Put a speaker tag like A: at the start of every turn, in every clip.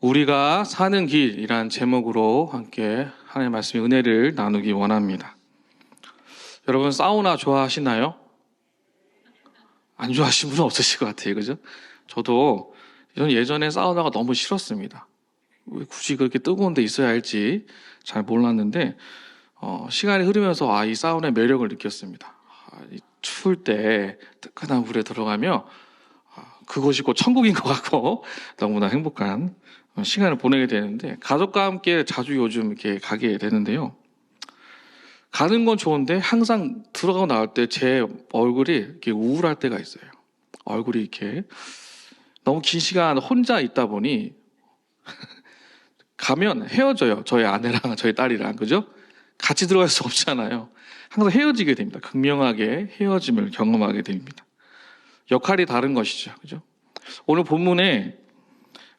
A: 우리가 사는 길이란 제목으로 함께 하나님의 말씀의 은혜를 나누기 원합니다. 여러분 사우나 좋아하시나요? 안 좋아하시는 분은 없으실 것 같아요. 그죠? 저도 예전에 사우나가 너무 싫었습니다. 왜 굳이 그렇게 뜨거운 데 있어야 할지 잘 몰랐는데 시간이 흐르면서 이 사우나의 매력을 느꼈습니다. 이 추울 때 뜨끈한 물에 들어가면 그것이 곧 천국인 것 같고 너무나 행복한 시간을 보내게 되는데, 가족과 함께 자주 요즘 이렇게 가게 되는데요. 가는 건 좋은데 항상 들어가고 나올 때 제 얼굴이 이렇게 우울할 때가 있어요. 얼굴이 이렇게 너무 긴 시간 혼자 있다 보니 가면 헤어져요. 저희 아내랑 저희 딸이랑. 그죠? 같이 들어갈 수 없잖아요. 항상 헤어지게 됩니다. 극명하게 헤어짐을 경험하게 됩니다. 역할이 다른 것이죠. 그죠? 오늘 본문에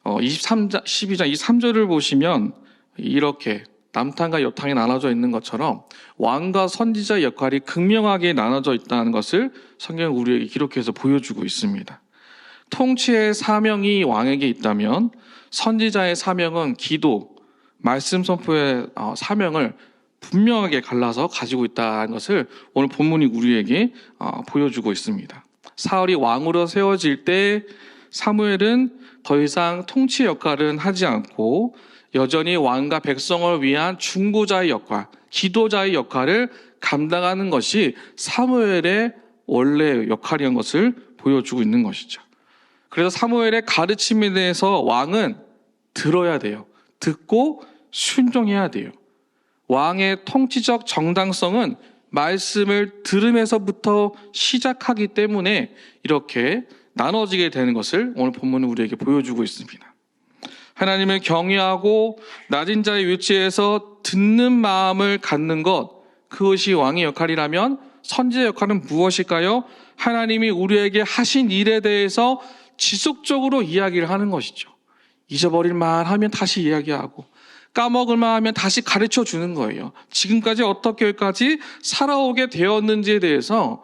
A: 12장 23절을 보시면 이렇게 남탕과 여탕이 나눠져 있는 것처럼 왕과 선지자의 역할이 극명하게 나눠져 있다는 것을 성경은 우리에게 기록해서 보여주고 있습니다. 통치의 사명이 왕에게 있다면 선지자의 사명은 기도, 말씀 선포의 사명을 분명하게 갈라서 가지고 있다는 것을 오늘 본문이 우리에게 보여주고 있습니다. 사울이 왕으로 세워질 때 사무엘은 더 이상 통치 역할은 하지 않고 여전히 왕과 백성을 위한 중보자의 역할, 기도자의 역할을 감당하는 것이 사무엘의 원래 역할이었던 것을 보여주고 있는 것이죠. 그래서 사무엘의 가르침에 대해서 왕은 들어야 돼요. 듣고 순종해야 돼요. 왕의 통치적 정당성은 말씀을 들음에서부터 시작하기 때문에 이렇게 나눠지게 되는 것을 오늘 본문은 우리에게 보여주고 있습니다. 하나님을 경외하고 낮은 자의 위치에서 듣는 마음을 갖는 것, 그것이 왕의 역할이라면 선지자의 역할은 무엇일까요? 하나님이 우리에게 하신 일에 대해서 지속적으로 이야기를 하는 것이죠. 잊어버릴 만하면 다시 이야기하고, 까먹을 만하면 다시 가르쳐 주는 거예요. 지금까지 어떻게 여기까지 살아오게 되었는지에 대해서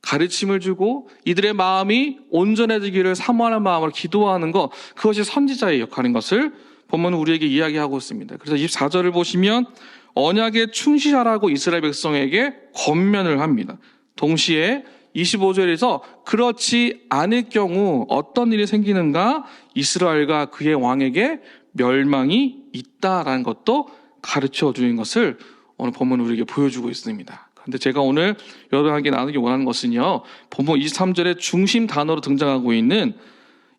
A: 가르침을 주고 이들의 마음이 온전해지기를 사모하는 마음으로 기도하는 것, 그것이 선지자의 역할인 것을 본문은 우리에게 이야기하고 있습니다. 그래서 24절을 보시면 언약에 충실하라고 이스라엘 백성에게 권면을 합니다. 동시에 25절에서 그렇지 않을 경우 어떤 일이 생기는가, 이스라엘과 그의 왕에게 멸망이 있다라는 것도 가르쳐 주는 것을 오늘 본문은 우리에게 보여주고 있습니다. 그런데 제가 오늘 여러분에게 나누기 원하는 것은요, 본문 23절의 중심 단어로 등장하고 있는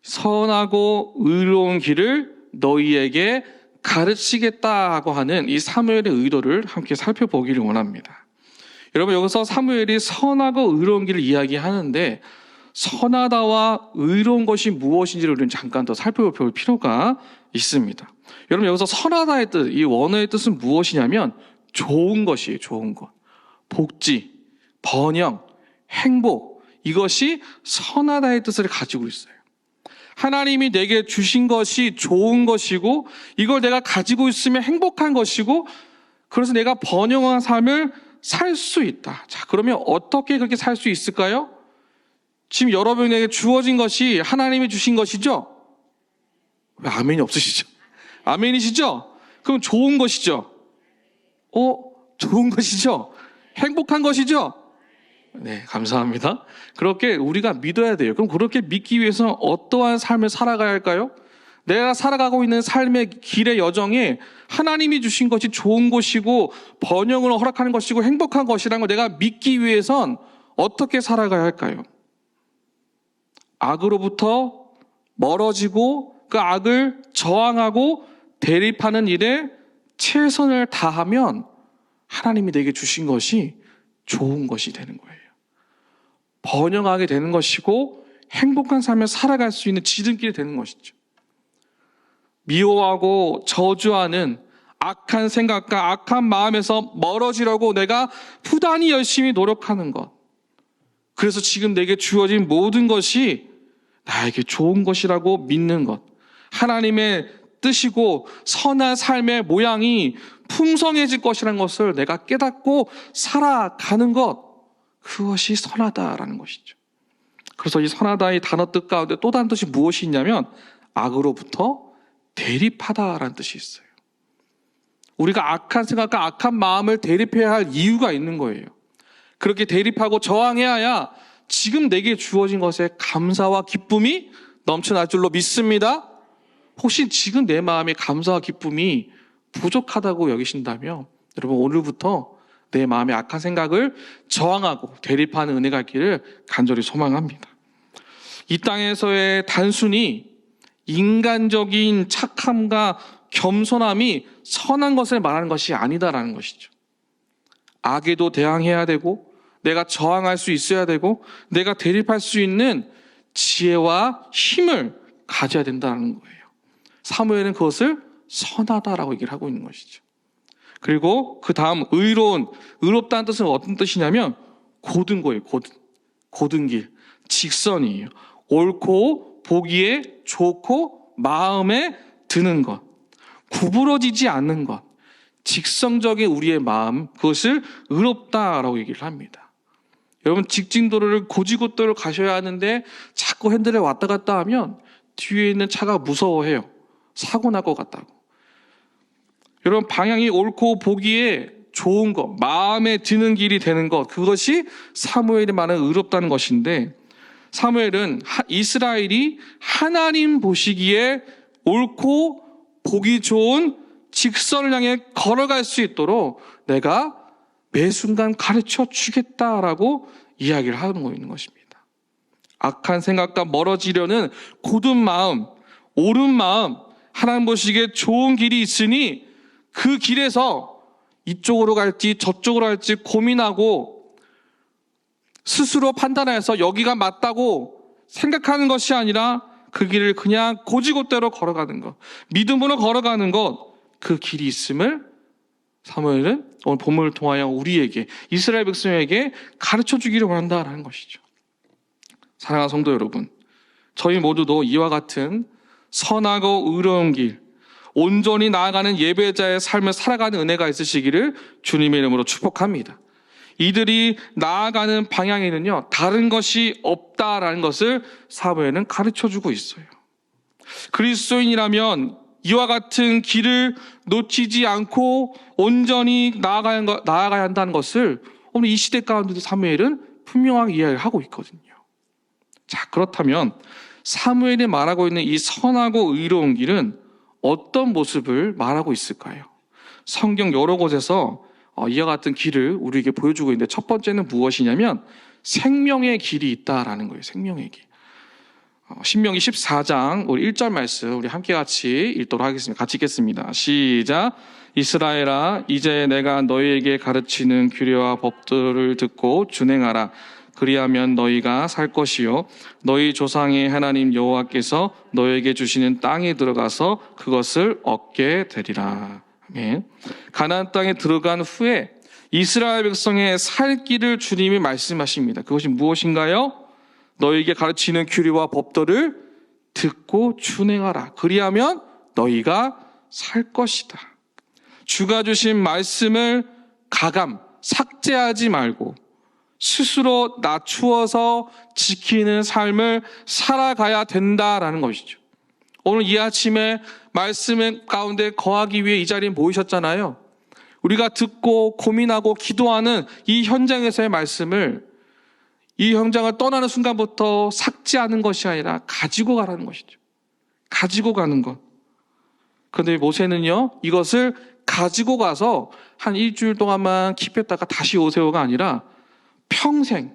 A: 선하고 의로운 길을 너희에게 가르치겠다고 하는 이 사무엘의 의도를 함께 살펴보기를 원합니다. 여러분, 여기서 사무엘이 선하고 의로운 길을 이야기하는데 선하다와 의로운 것이 무엇인지를 우리는 잠깐 더 살펴볼 필요가 있습니다. 여러분, 여기서 선하다의 뜻, 이 원어의 뜻은 무엇이냐면 좋은 것이에요. 좋은 것. 복지, 번영, 행복, 이것이 선하다의 뜻을 가지고 있어요. 하나님이 내게 주신 것이 좋은 것이고 이걸 내가 가지고 있으면 행복한 것이고, 그래서 내가 번영한 삶을 살 수 있다. 자, 그러면 어떻게 그렇게 살 수 있을까요? 지금 여러분에게 주어진 것이 하나님이 주신 것이죠? 왜 아멘이 없으시죠? 아멘이시죠? 그럼 좋은 것이죠? 좋은 것이죠? 행복한 것이죠? 네, 감사합니다. 그렇게 우리가 믿어야 돼요. 그럼 그렇게 믿기 위해서는 어떠한 삶을 살아가야 할까요? 내가 살아가고 있는 삶의 길의 여정에 하나님이 주신 것이 좋은 것이고 번영을 허락하는 것이고 행복한 것이라는 걸 내가 믿기 위해선 어떻게 살아가야 할까요? 악으로부터 멀어지고 그 악을 저항하고 대립하는 일에 최선을 다하면 하나님이 내게 주신 것이 좋은 것이 되는 거예요. 번영하게 되는 것이고 행복한 삶을 살아갈 수 있는 지름길이 되는 것이죠. 미워하고 저주하는 악한 생각과 악한 마음에서 멀어지려고 내가 부단히 열심히 노력하는 것, 그래서 지금 내게 주어진 모든 것이 나에게 좋은 것이라고 믿는 것, 하나님의 뜻이고 선한 삶의 모양이 풍성해질 것이라는 것을 내가 깨닫고 살아가는 것, 그것이 선하다라는 것이죠. 그래서 이 선하다의 단어 뜻 가운데 또 다른 뜻이 무엇이 있냐면 악으로부터 대립하다라는 뜻이 있어요. 우리가 악한 생각과 악한 마음을 대립해야 할 이유가 있는 거예요. 그렇게 대립하고 저항해야 지금 내게 주어진 것에 감사와 기쁨이 넘쳐날 줄로 믿습니다. 혹시 지금 내 마음에 감사와 기쁨이 부족하다고 여기신다면 여러분, 오늘부터 내 마음의 악한 생각을 저항하고 대립하는 은혜가 있기를 간절히 소망합니다. 이 땅에서의 단순히 인간적인 착함과 겸손함이 선한 것을 말하는 것이 아니다라는 것이죠. 악에도 대항해야 되고, 내가 저항할 수 있어야 되고, 내가 대립할 수 있는 지혜와 힘을 가져야 된다는 거예요. 사무엘은 그것을 선하다라고 얘기를 하고 있는 것이죠. 그리고 그 다음 의롭다는 뜻은 어떤 뜻이냐면 고든 거예요. 고든 길, 직선이에요. 옳고 보기에 좋고 마음에 드는 것, 구부러지지 않는 것, 직선적인 우리의 마음, 그것을 의롭다라고 얘기를 합니다. 여러분, 직진도로를 고지고도를 가셔야 하는데 자꾸 핸들에 왔다 갔다 하면 뒤에 있는 차가 무서워해요. 사고 날 것 같다고. 여러분, 방향이 옳고 보기에 좋은 것, 마음에 드는 길이 되는 것, 그것이 사무엘이 말하는 의롭다는 것인데, 사무엘은 이스라엘이 하나님 보시기에 옳고 보기 좋은 직선을 향해 걸어갈 수 있도록 내가 매 순간 가르쳐 주겠다라고 이야기를 하고 있는 것입니다. 악한 생각과 멀어지려는 고든 마음, 옳은 마음, 하나님 보시기에 좋은 길이 있으니 그 길에서 이쪽으로 갈지 저쪽으로 갈지 고민하고 스스로 판단해서 여기가 맞다고 생각하는 것이 아니라 그 길을 그냥 고지고대로 걸어가는 것, 믿음으로 걸어가는 것, 그 길이 있음을 사무엘은 오늘 본문을 통하여 우리에게, 이스라엘 백성에게 가르쳐 주기를 원한다라는 것이죠. 사랑하는 성도 여러분, 저희 모두도 이와 같은 선하고 의로운 길, 온전히 나아가는 예배자의 삶을 살아가는 은혜가 있으시기를 주님의 이름으로 축복합니다. 이들이 나아가는 방향에는요, 다른 것이 없다라는 것을 사무엘은 가르쳐주고 있어요. 그리스도인이라면 이와 같은 길을 놓치지 않고 온전히 나아가야 한다는 것을 오늘 이 시대 가운데도 사무엘은 분명하게 이야기를 하고 있거든요. 자, 그렇다면 사무엘이 말하고 있는 이 선하고 의로운 길은 어떤 모습을 말하고 있을까요? 성경 여러 곳에서 이와 같은 길을 우리에게 보여주고 있는데, 첫 번째는 무엇이냐면 생명의 길이 있다라는 거예요. 생명의 길. 신명기 14장 우리 1절 말씀 우리 함께 같이 읽도록 하겠습니다. 같이 읽겠습니다. 시작. 이스라엘아, 이제 내가 너희에게 가르치는 규례와 법들을 듣고 준행하라. 그리하면 너희가 살 것이요 너희 조상의 하나님 여호와께서 너희에게 주시는 땅에 들어가서 그것을 얻게 되리라. 아멘. 가나안 땅에 들어간 후에 이스라엘 백성의 살 길을 주님이 말씀하십니다. 그것이 무엇인가요? 너희에게 가르치는 규례와 법도를 듣고 준행하라. 그리하면 너희가 살 것이다. 주가 주신 말씀을 삭제하지 말고 스스로 낮추어서 지키는 삶을 살아가야 된다라는 것이죠. 오늘 이 아침에 말씀 가운데 거하기 위해 이 자리에 모이셨잖아요. 우리가 듣고 고민하고 기도하는 이 현장에서의 말씀을, 이 현장을 떠나는 순간부터 삭제하는 것이 아니라 가지고 가라는 것이죠. 가지고 가는 것. 그런데 모세는요, 이것을 가지고 가서 한 일주일 동안만 킵했다가 다시 오세요가 아니라 평생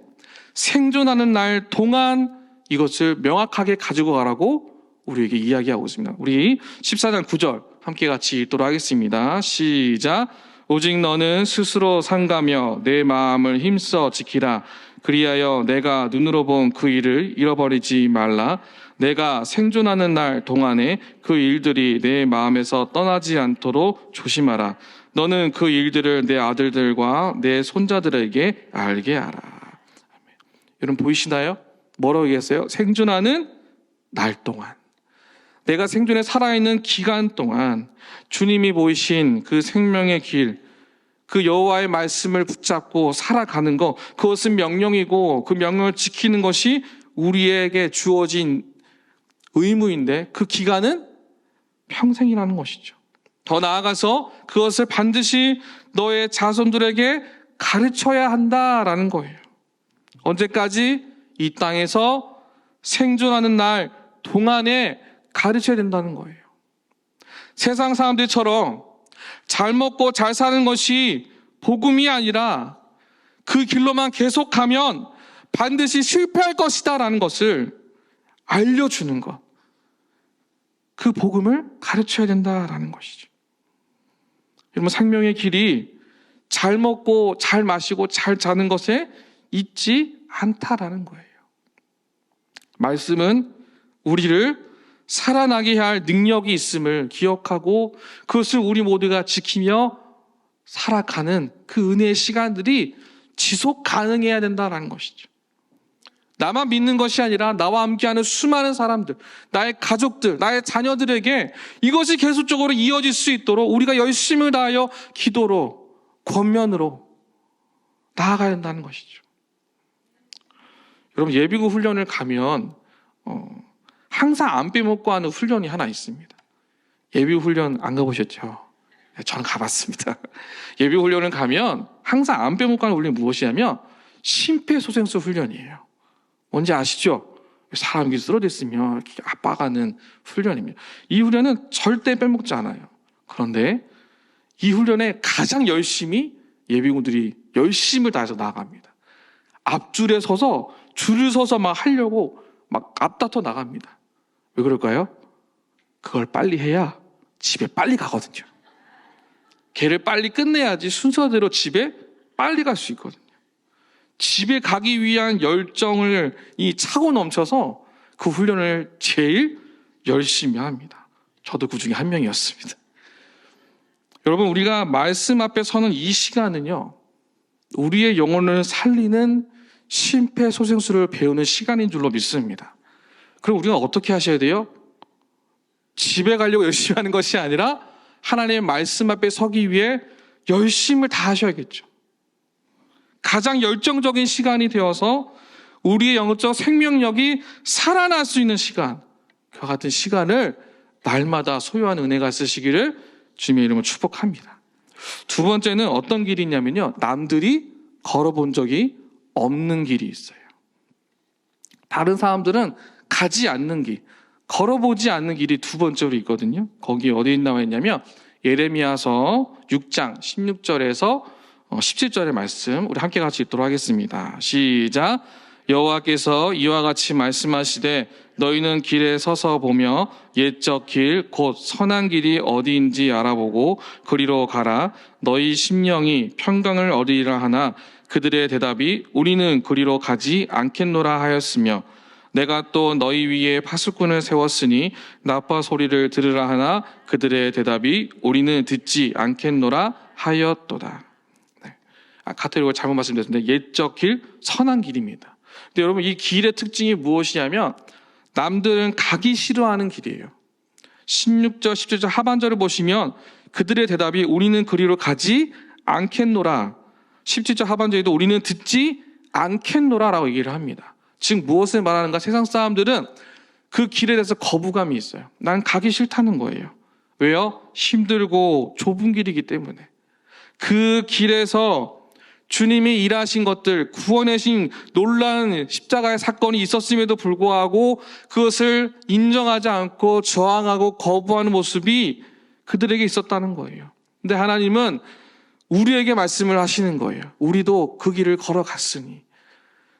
A: 생존하는 날 동안 이것을 명확하게 가지고 가라고 우리에게 이야기하고 있습니다. 우리 14장 9절 함께 같이 읽도록 하겠습니다. 시작. 오직 너는 스스로 상가며 내 마음을 힘써 지키라. 그리하여 내가 눈으로 본 그 일을 잃어버리지 말라. 내가 생존하는 날 동안에 그 일들이 내 마음에서 떠나지 않도록 조심하라. 너는 그 일들을 내 아들들과 내 손자들에게 알게 하라. 여러분 보이시나요? 뭐라고 얘기했어요? 생존하는 날 동안, 내가 생존에 살아있는 기간 동안 주님이 보이신 그 생명의 길, 그 여호와의 말씀을 붙잡고 살아가는 것, 그것은 명령이고 그 명령을 지키는 것이 우리에게 주어진 의무인데, 그 기간은 평생이라는 것이죠. 더 나아가서 그것을 반드시 너의 자손들에게 가르쳐야 한다라는 거예요. 언제까지? 이 땅에서 생존하는 날 동안에 가르쳐야 된다는 거예요. 세상 사람들처럼 잘 먹고 잘 사는 것이 복음이 아니라 그 길로만 계속가면 반드시 실패할 것이다라는 것을 알려주는 것. 그 복음을 가르쳐야 된다라는 것이죠. 여러분, 생명의 길이 잘 먹고 잘 마시고 잘 자는 것에 있지 않다라는 거예요. 말씀은 우리를 살아나게 할 능력이 있음을 기억하고 그것을 우리 모두가 지키며 살아가는 그 은혜의 시간들이 지속 가능해야 된다는 것이죠. 나만 믿는 것이 아니라 나와 함께하는 수많은 사람들, 나의 가족들, 나의 자녀들에게 이것이 계속적으로 이어질 수 있도록 우리가 열심을 다하여 기도로, 권면으로 나아가야 된다는 것이죠. 여러분, 예비군 훈련을 가면 항상 안 빼먹고 하는 훈련이 하나 있습니다. 예비군 훈련 안 가보셨죠? 저는 가봤습니다. 예비군 훈련을 가면 항상 안 빼먹고 하는 훈련이 무엇이냐면 심폐소생술 훈련이에요. 뭔지 아시죠? 사람이 쓰러졌으면 이렇게 압박하는 훈련입니다. 이 훈련은 절대 빼먹지 않아요. 그런데 이 훈련에 가장 열심히 예비군들이 열심을 다해서 나아갑니다. 앞줄에 서서 줄을 서서 막 하려고 막 앞다퉈 나갑니다. 왜 그럴까요? 그걸 빨리 해야 집에 빨리 가거든요. 걔를 빨리 끝내야지 순서대로 집에 빨리 갈 수 있거든요. 집에 가기 위한 열정을 차고 넘쳐서 그 훈련을 제일 열심히 합니다. 저도 그 중에 한 명이었습니다. 여러분, 우리가 말씀 앞에 서는 이 시간은요, 우리의 영혼을 살리는 심폐소생술을 배우는 시간인 줄로 믿습니다. 그럼 우리가 어떻게 하셔야 돼요? 집에 가려고 열심히 하는 것이 아니라 하나님의 말씀 앞에 서기 위해 열심을 다 하셔야겠죠. 가장 열정적인 시간이 되어서 우리의 영적 생명력이 살아날 수 있는 시간, 그와 같은 시간을 날마다 소유하는 은혜가 있으시기를 주님의 이름으로 축복합니다. 두 번째는 어떤 길이 있냐면요, 남들이 걸어본 적이 없는 길이 있어요. 다른 사람들은 가지 않는 길, 걸어보지 않는 길이 두 번째로 있거든요. 거기 어디에 나와 있냐면 예레미야서 6장 16절에서 17절의 말씀, 우리 함께 같이 읽도록 하겠습니다. 시작. 여호와께서 이와 같이 말씀하시되 너희는 길에 서서 보며 옛적 길 곧 선한 길이 어디인지 알아보고 그리로 가라. 너희 심령이 평강을 얻으리라 하나 그들의 대답이 우리는 그리로 가지 않겠노라 하였으며 내가 또 너희 위에 파수꾼을 세웠으니 나파 소리를 들으라 하나 그들의 대답이 우리는 듣지 않겠노라 하였도다. 카테고리가 잘못 말씀드렸는데 옛적 길, 선한 길입니다. 근데 여러분, 이 길의 특징이 무엇이냐면 남들은 가기 싫어하는 길이에요. 16절, 17절 하반절을 보시면 그들의 대답이 우리는 그리로 가지 않겠노라. 17절 하반절에도 우리는 듣지 않겠노라라고 얘기를 합니다. 즉 무엇을 말하는가? 세상 사람들은 그 길에 대해서 거부감이 있어요. 난 가기 싫다는 거예요. 왜요? 힘들고 좁은 길이기 때문에. 그 길에서 주님이 일하신 것들, 구원하신 놀라운 십자가의 사건이 있었음에도 불구하고 그것을 인정하지 않고 저항하고 거부하는 모습이 그들에게 있었다는 거예요. 근데 하나님은 우리에게 말씀을 하시는 거예요. 우리도 그 길을 걸어갔으니,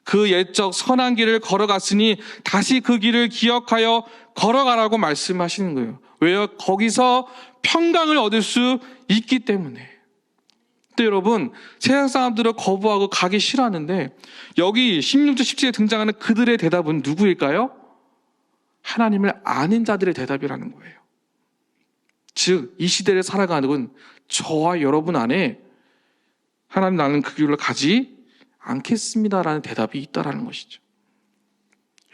A: 그 옛적 선한 길을 걸어갔으니 다시 그 길을 기억하여 걸어가라고 말씀하시는 거예요. 왜요? 거기서 평강을 얻을 수 있기 때문에. 근데 여러분, 세상 사람들은 거부하고 가기 싫어하는데 여기 16절 17절에 등장하는 그들의 대답은 누구일까요? 하나님을 아는 자들의 대답이라는 거예요. 즉 이 시대를 살아가는 저와 여러분 안에 하나님, 나는 그 길로 가지 않겠습니다라는 대답이 있다라는 것이죠.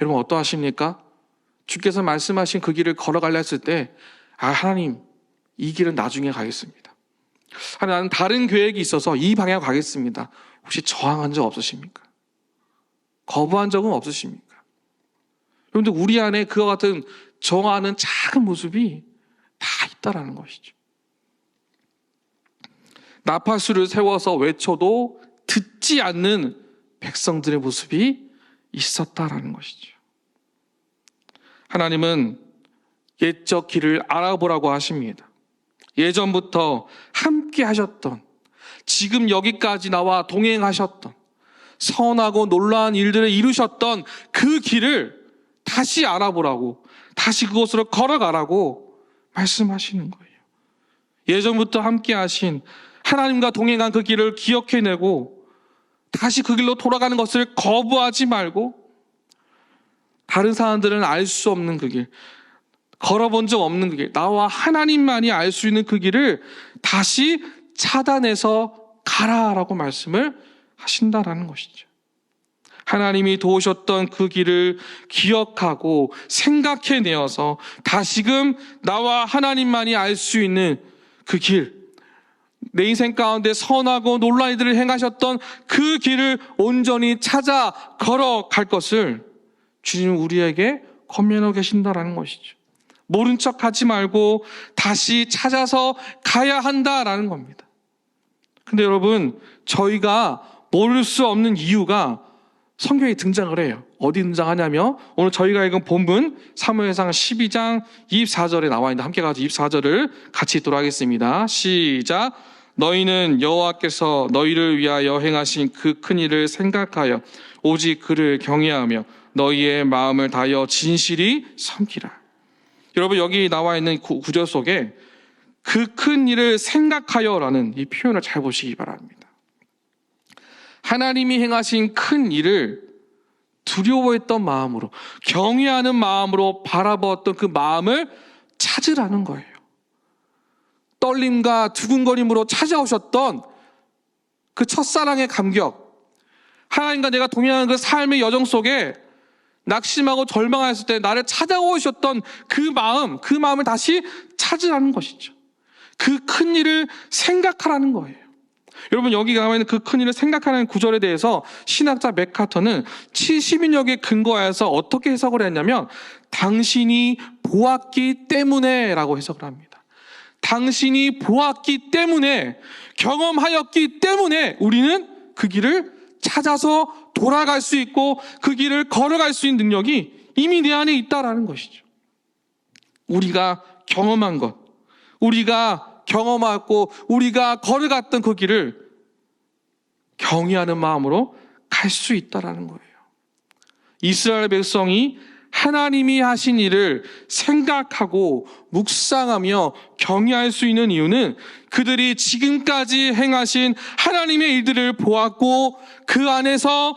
A: 여러분 어떠하십니까? 주께서 말씀하신 그 길을 걸어가려 했을 때 하나님, 이 길은 나중에 가겠습니다. 나는 다른 계획이 있어서 이 방향 가겠습니다. 혹시 저항한 적 없으십니까? 거부한 적은 없으십니까? 여러분들, 우리 안에 그와 같은 저항하는 작은 모습이 다 갔다라는 것이죠. 나팔수를 세워서 외쳐도 듣지 않는 백성들의 모습이 있었다라는 것이죠. 하나님은 옛적 길을 알아보라고 하십니다. 예전부터 함께 하셨던, 지금 여기까지 나와 동행하셨던, 선하고 놀라운 일들을 이루셨던 그 길을 다시 알아보라고, 다시 그곳으로 걸어가라고 말씀하시는 거예요. 예전부터 함께 하신 하나님과 동행한 그 길을 기억해내고 다시 그 길로 돌아가는 것을 거부하지 말고, 다른 사람들은 알 수 없는 그 길, 걸어본 적 없는 그 길, 나와 하나님만이 알 수 있는 그 길을 다시 찾아내서 가라라고 말씀을 하신다라는 것이죠. 하나님이 도우셨던 그 길을 기억하고 생각해내어서 다시금 나와 하나님만이 알 수 있는 그 길, 내 인생 가운데 선하고 놀라운 일들을 행하셨던 그 길을 온전히 찾아 걸어갈 것을 주님은 우리에게 권면하고 계신다라는 것이죠. 모른 척하지 말고 다시 찾아서 가야 한다라는 겁니다. 근데 여러분, 저희가 모를 수 없는 이유가 성경에 등장을 해요. 어디 등장하냐면 오늘 저희가 읽은 본문 사무엘상 12장 24절에 나와 있는데, 함께 가서 24절을 같이 읽도록 하겠습니다. 시작. 너희는 여호와께서 너희를 위하여 행하신 그 큰 일을 생각하여 오직 그를 경외하며 너희의 마음을 다하여 진실이 섬기라. 여러분, 여기 나와 있는 구절 속에 그 큰 일을 생각하여라는 이 표현을 잘 보시기 바랍니다. 하나님이 행하신 큰 일을 두려워했던 마음으로, 경외하는 마음으로 바라보았던 그 마음을 찾으라는 거예요. 떨림과 두근거림으로 찾아오셨던 그 첫사랑의 감격, 하나님과 내가 동행하는 그 삶의 여정 속에 낙심하고 절망했을 때 나를 찾아오셨던 그 마음을 다시 찾으라는 것이죠. 그 큰 일을 생각하라는 거예요. 여러분, 여기 나와 있는 그 큰 일을 생각하는 구절에 대해서 신학자 맥카터는 70인역에 근거해서 어떻게 해석을 했냐면, 당신이 보았기 때문에 라고 해석을 합니다. 당신이 보았기 때문에, 경험하였기 때문에 우리는 그 길을 찾아서 돌아갈 수 있고 그 길을 걸어갈 수 있는 능력이 이미 내 안에 있다라는 것이죠. 우리가 경험한 것, 우리가 경험하고 우리가 걸어갔던 그 길을 경외하는 마음으로 갈 수 있다라는 거예요. 이스라엘 백성이 하나님이 하신 일을 생각하고 묵상하며 경외할 수 있는 이유는 그들이 지금까지 행하신 하나님의 일들을 보았고 그 안에서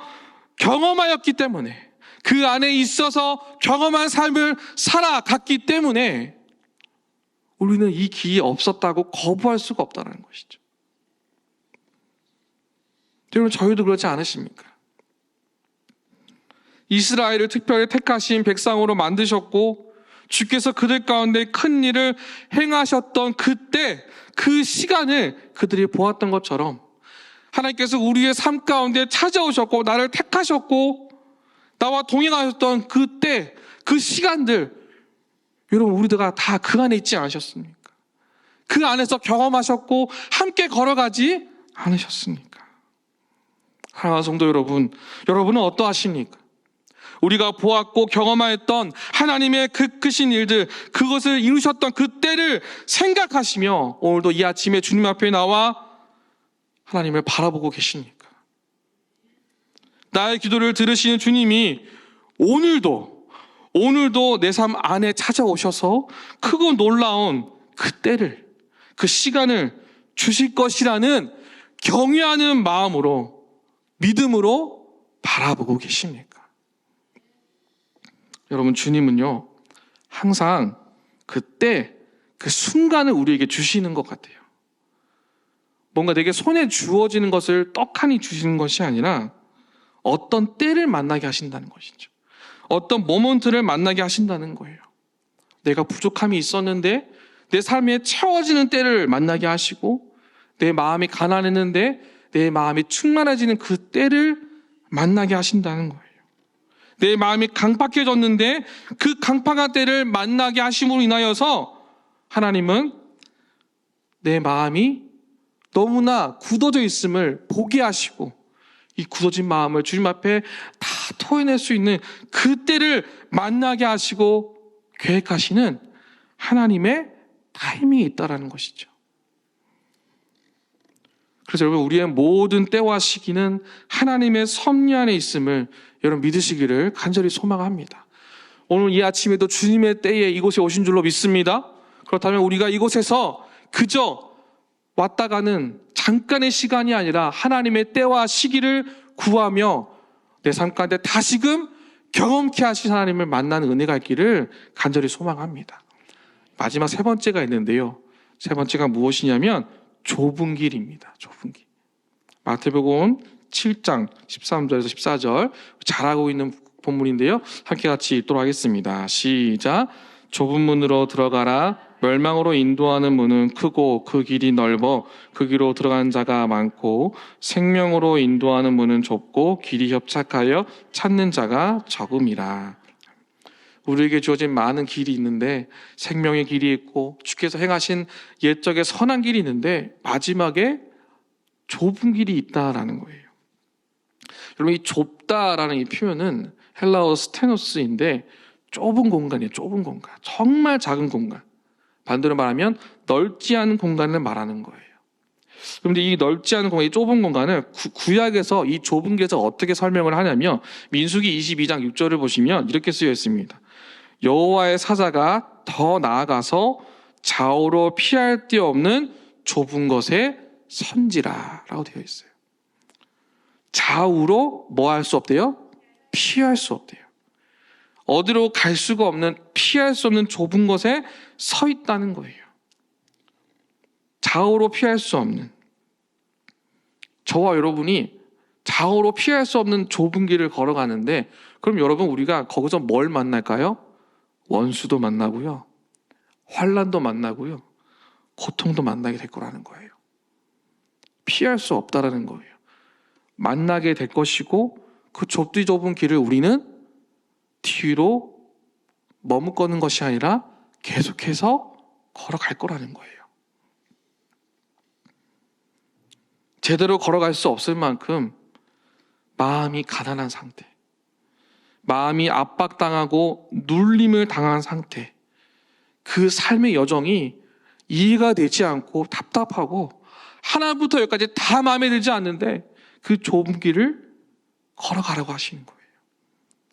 A: 경험하였기 때문에, 그 안에 있어서 경험한 삶을 살아갔기 때문에 우리는 이 길이 없었다고 거부할 수가 없다는 것이죠. 여러분, 저희도 그렇지 않으십니까? 이스라엘을 특별히 택하신 백성으로 만드셨고 주께서 그들 가운데 큰 일을 행하셨던 그때, 그 시간을 그들이 보았던 것처럼 하나님께서 우리의 삶 가운데 찾아오셨고 나를 택하셨고 나와 동행하셨던 그때, 그 시간들, 여러분, 우리가 다 그 안에 있지 않으셨습니까? 그 안에서 경험하셨고 함께 걸어가지 않으셨습니까? 사랑하는 성도 여러분, 여러분은 어떠하십니까? 우리가 보았고 경험하였던 하나님의 그 크신 일들, 그것을 이루셨던 그때를 생각하시며 오늘도 이 아침에 주님 앞에 나와 하나님을 바라보고 계십니까? 나의 기도를 들으시는 주님이 오늘도 내 삶 안에 찾아오셔서 크고 놀라운 그때를, 그 시간을 주실 것이라는 경외하는 마음으로, 믿음으로 바라보고 계십니까? 여러분, 주님은요 항상 그때 그 순간을 우리에게 주시는 것 같아요. 뭔가 내게 손에 주어지는 것을 떡하니 주시는 것이 아니라 어떤 때를 만나게 하신다는 것이죠. 어떤 모먼트를 만나게 하신다는 거예요. 내가 부족함이 있었는데 내 삶에 채워지는 때를 만나게 하시고, 내 마음이 가난했는데 내 마음이 충만해지는 그 때를 만나게 하신다는 거예요. 내 마음이 강팍해졌는데 그 강팍한 때를 만나게 하심으로 인하여서 하나님은 내 마음이 너무나 굳어져 있음을 보게 하시고 이 굳어진 마음을 주님 앞에 다 토해낼 수 있는 그때를 만나게 하시고 계획하시는 하나님의 타이밍이 있다는 것이죠. 그래서 여러분, 우리의 모든 때와 시기는 하나님의 섭리 안에 있음을 여러분 믿으시기를 간절히 소망합니다. 오늘 이 아침에도 주님의 때에 이곳에 오신 줄로 믿습니다. 그렇다면 우리가 이곳에서 그저 왔다 가는 잠깐의 시간이 아니라 하나님의 때와 시기를 구하며 내 삶 가운데 다시금 경험케 하신 하나님을 만나는 은혜가 있기를 간절히 소망합니다. 마지막 세 번째가 있는데요. 세 번째가 무엇이냐면 좁은 길입니다. 좁은 길. 마태복음 7장 13절에서 14절 잘하고 있는 본문인데요. 함께 같이 읽도록 하겠습니다. 시작. 좁은 문으로 들어가라. 멸망으로 인도하는 문은 크고 그 길이 넓어 그 길로 들어가는 자가 많고 생명으로 인도하는 문은 좁고 길이 협착하여 찾는 자가 적음이라. 우리에게 주어진 많은 길이 있는데 생명의 길이 있고 주께서 행하신 옛적의 선한 길이 있는데 마지막에 좁은 길이 있다라는 거예요. 여러분, 이 좁다라는 이 표현은 헬라어 스테노스인데 좁은 공간이에요. 좁은 공간. 정말 작은 공간. 반대로 말하면 넓지 않은 공간을 말하는 거예요. 그런데 이 넓지 않은 공간, 이 좁은 공간을 구약에서 이 좁은 길에서 어떻게 설명을 하냐면 민수기 22장 6절을 보시면 이렇게 쓰여 있습니다. 여호와의 사자가 더 나아가서 좌우로 피할 데 없는 좁은 것에 선지라 라고 되어 있어요. 좌우로 뭐 할 수 없대요? 피할 수 없대요. 어디로 갈 수가 없는, 피할 수 없는 좁은 것에 서 있다는 거예요. 좌우로 피할 수 없는, 저와 여러분이 좌우로 피할 수 없는 좁은 길을 걸어가는데, 그럼 여러분, 우리가 거기서 뭘 만날까요? 원수도 만나고요, 환난도 만나고요, 고통도 만나게 될 거라는 거예요. 피할 수 없다라는 거예요. 만나게 될 것이고 그 좁디 좁은 길을 우리는 뒤로 머뭇거는 것이 아니라 계속해서 걸어갈 거라는 거예요. 제대로 걸어갈 수 없을 만큼 마음이 가난한 상태, 마음이 압박당하고 눌림을 당한 상태, 그 삶의 여정이 이해가 되지 않고 답답하고 하나부터 열까지 다 마음에 들지 않는데 그 좁은 길을 걸어가라고 하시는 거예요.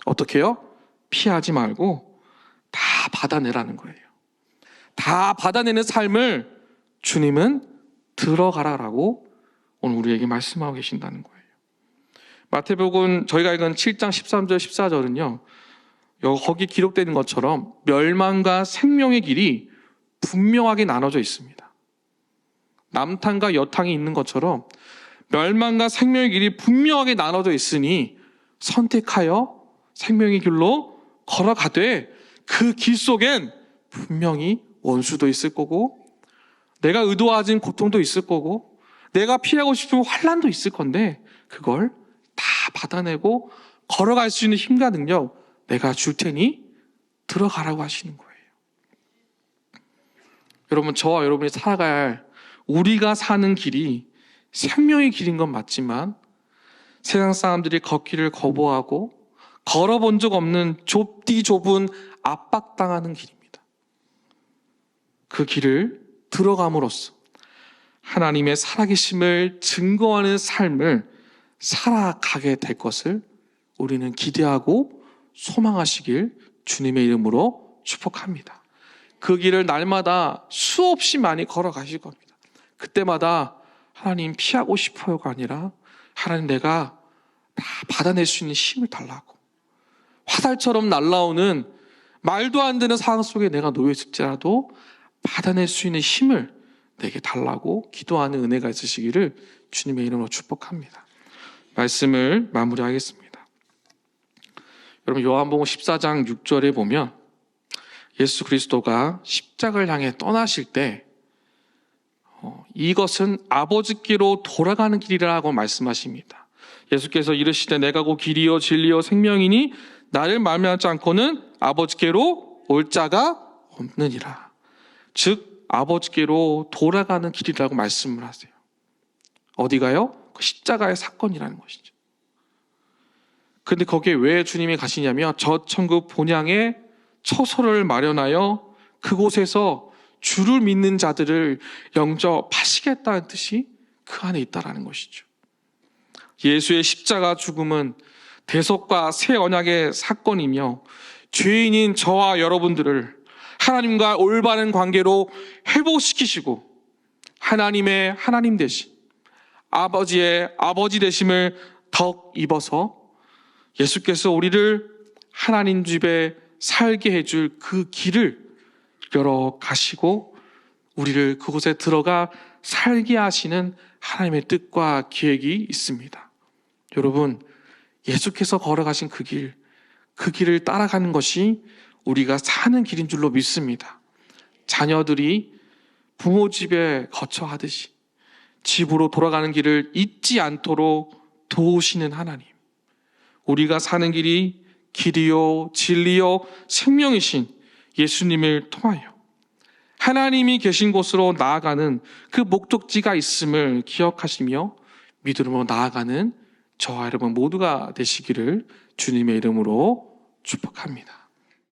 A: 어떻게 해요? 피하지 말고 다 받아내라는 거예요. 다 받아내는 삶을 주님은 들어가라라고 오늘 우리에게 말씀하고 계신다는 거예요. 마태복음 저희가 읽은 7장 13절 14절은요, 거기 기록되는 것처럼 멸망과 생명의 길이 분명하게 나눠져 있습니다. 남탕과 여탕이 있는 것처럼 멸망과 생명의 길이 분명하게 나눠져 있으니 선택하여 생명의 길로 걸어가되 그 길 속엔 분명히 원수도 있을 거고 내가 의도하진 고통도 있을 거고 내가 피하고 싶은 환난도 있을 건데 그걸 다 받아내고 걸어갈 수 있는 힘과 능력 내가 줄 테니 들어가라고 하시는 거예요. 여러분, 저와 여러분이 살아갈 우리가 사는 길이 생명의 길인 건 맞지만 세상 사람들이 걷기를 거부하고 걸어본 적 없는 좁디 좁은 압박당하는 길입니다. 그 길을 들어감으로써 하나님의 살아계심을 증거하는 삶을 살아가게 될 것을 우리는 기대하고 소망하시길 주님의 이름으로 축복합니다. 그 길을 날마다 수없이 많이 걸어가실 겁니다. 그때마다 하나님 피하고 싶어요가 아니라 하나님 내가 다 받아낼 수 있는 힘을 달라고, 화살처럼 날아오는 말도 안 되는 상황 속에 내가 놓여 있을지라도 받아낼 수 있는 힘을 내게 달라고 기도하는 은혜가 있으시기를 주님의 이름으로 축복합니다. 말씀을 마무리하겠습니다. 여러분, 요한복음 14장 6절에 보면 예수 그리스도가 십자가를 향해 떠나실 때 이것은 아버지께로 돌아가는 길이라고 말씀하십니다. 예수께서 이르시되 내가 곧 길이요 진리요 생명이니 나를 말미암지 않고는 아버지께로 올 자가 없느니라. 즉 아버지께로 돌아가는 길이라고 말씀을 하세요. 어디가요? 그 십자가의 사건이라는 것이죠. 근데 거기에 왜 주님이 가시냐면 저 천국 본향에 처소를 마련하여 그곳에서 주를 믿는 자들을 영접하시겠다는 뜻이 그 안에 있다라는 것이죠. 예수의 십자가 죽음은 대속과 새 언약의 사건이며 죄인인 저와 여러분들을 하나님과 올바른 관계로 회복시키시고 하나님의 하나님 되심, 아버지의 아버지 되심을 덕 입어서 예수께서 우리를 하나님 집에 살게 해줄 그 길을 열어 가시고 우리를 그곳에 들어가 살게 하시는 하나님의 뜻과 계획이 있습니다. 여러분, 예수께서 걸어가신 그 길을 따라가는 것이 우리가 사는 길인 줄로 믿습니다. 자녀들이 부모 집에 거처하듯이 집으로 돌아가는 길을 잊지 않도록 도우시는 하나님, 우리가 사는 길이 길이요 진리요 생명이신 예수님을 통하여 하나님이 계신 곳으로 나아가는 그 목적지가 있음을 기억하시며 믿음으로 나아가는 저와 여러분 모두가 되시기를 주님의 이름으로 축복합니다.